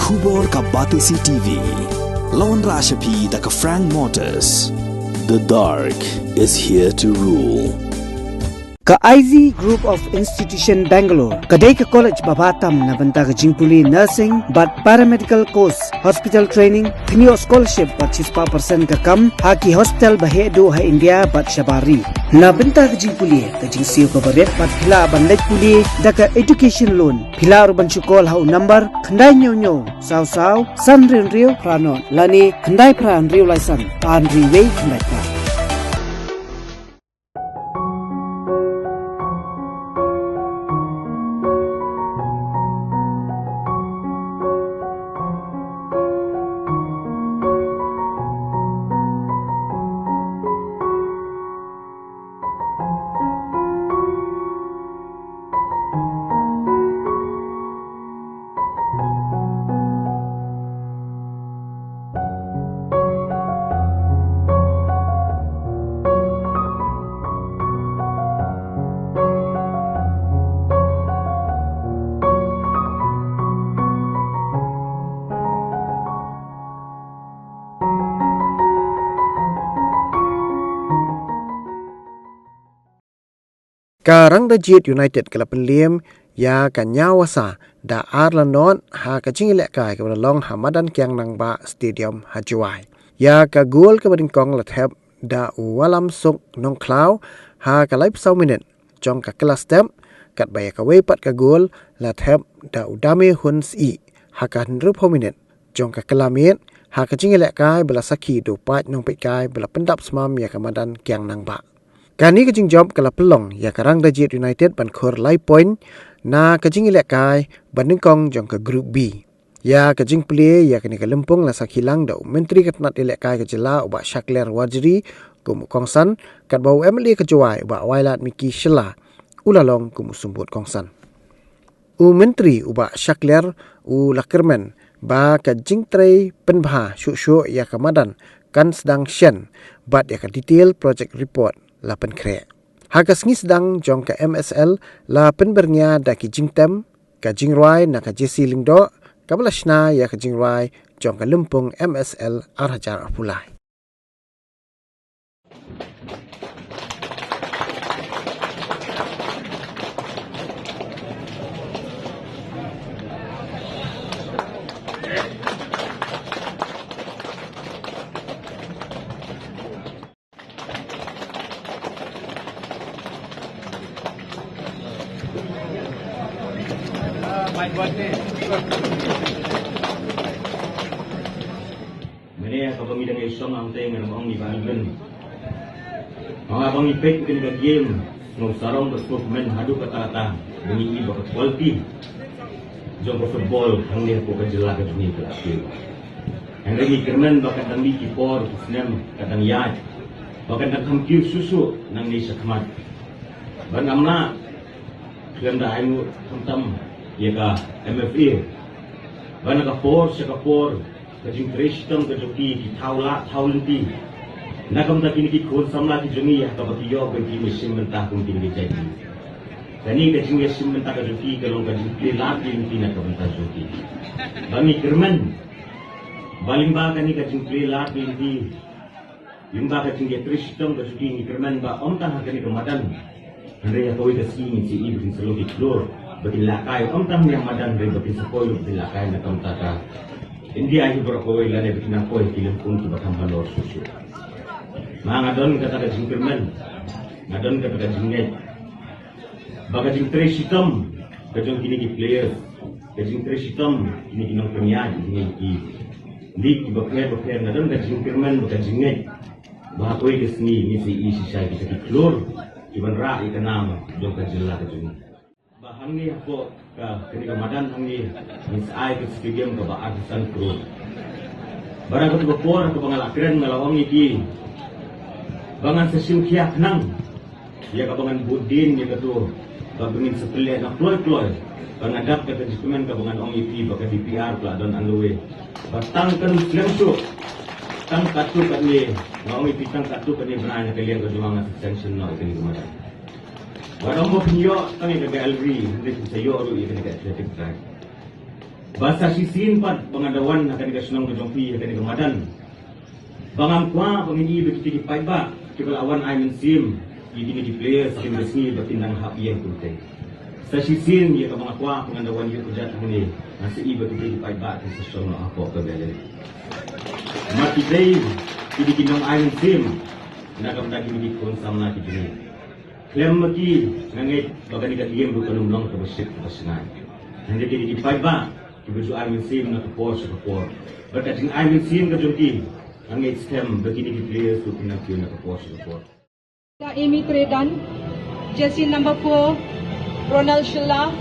Khubor ka Batisi TV. Lawan Rashapi da ka Frank Motors. The dark is here to rule. Ka IZ Group of Institution Bangalore, kadai ka college babatam na banta ka jingpuli nursing but paramedical course, hospital training, thinio scholarship but 6% ka kam, haki hospital bahedo ha India but shabari. Na banta ka jingpuli, ka jingsiyo ka baret but pila bandaj puli, da ka education loan, pila urban chukol ha number, khandai nyo, saw, san rin pranon, lani khandai pran rio laisan, an riway khandai pran. Karang da Jet United kalapan liam ya kanyawasa da Arlanon ha kacing ilek kai ke long Hamadan Kiang Nang Ba Stadium Hajuai. Ya ka gol ke bading kong lathep da walam suk nong klau ha kalai pesau minit jong ka kelas step kat baya ka wepat ka gol lathep da udame huns i ha ka nrup minit jong ka kelamit ha kacing ilek kai bela saki do pat nong pet kai bela pendap semam ya Hamadan Kiang Nang Ba. Kani kajing job kala pelong ya karang da Jet United ban khor lai point na kajing ilek kai banding kong jong ka group B. Ya kajing play ya kani kalempong la sakhilang da menteri katnat ilek kai kajela uba Shakler Wajri kum kongsan kat bau MLA kajuai uba Wailat Miki Shela ulalong kum sumbut kongsan. U menteri uba Shakler u Lakerman ba kajing tray penbha syuk ya kamadan kan sedang shen bat ya ka detail project report la pen kre. Hagas ngi sedang jong ka MSL la pen bernya da ki jingtem ka jingrai na ka JC Lingdo ka belashna ya ka jingrai jong ka lempung MSL arhajar apulai. Mene ka bami dengan isong ang teng ng mga ibagan. Mga bami pek kini game no sarong bersport men hadu kata-kata bunyi iba ke quality. Jong football ang dia ko kajela ka dunia kelas. Ang lagi kerman bakat dami kipor snem kadang yaj. Bakat nak hamkiu susu nang ni sakmat. Ban amna kenda ayu tentam ya ka MFA. Ban ka por kajing Kristam kajoki ki thaulenti nakam ta kini ki khol samla ki jungi ya ka batiyo ban ki mission mentah kun kini jadi tani kajing mission mentah kajoki kalong kajing play lat ki na ka mentah joki bami kerman balimba kani kajing play lat ki limba kajing Kristam kajoki ni kerman ba om tah kani kamadan andre ya koi kasi ni si ibrin saloki klor bagi lakai om tah yang madan re bagi sekoy bagi lakai nakam ta ka India itu berkoi lane bikin koi kilim pun tu bakam halor susu. Mangadon kata kajing kerman, ngadon kata kajing net. Bagajing tres hitam, kajing kini ki players, kajing tres hitam kini kinong penyan, kini ki lig bakher ngadon kajing kerman kajing net. Bahakoi kesni misi isi saya kita ki klor, iban ra ikanam jong kajila kajing. Bahangi ako kini kamadan hangi misai ke stadium ke Baasan Pro. Barang ko bapor ke pangalakiran ngalawang iki. Bangan sesim kiak nang. Ya ka bangan budin ya katu bagungin sepele na kloy. Pangadap ka diskumen ka bangan ong iki baka DPR pla don anluwe. Batang kan slemso. Tang katu kan ni ngong iki tang katu kan ni brana kalian ko juang sanction no kini kamadan. Barang mo pinyo tangi ka gallery hindi sa yo ru iki ka athletic track. Bahasa sisin pat pengadawan akan dikasunang kejompi akan dikemadan. Bangam kuah pemini begitu dipaiba kebal awan aimen sim ini di players tim resmi bertindang hak yang penting. Sasisin ia kabang kuah pengadawan ia kerja tahun ini nasi iba begitu dipaiba di sesuatu apa kebal. Mati day ini tindang aimen sim nak kamdagi di konsam nak ini. Klaim maki nangit bagai kat game bukan umlang kebersih kebesingan. Hanya jadi dipaiba kebersih aimen sim nak pos report. Berkaitan aimen sim kejompi angit stem begini di players tu nak kena pos report. Amy Tredan, jersey number 4, Ronald Shilla,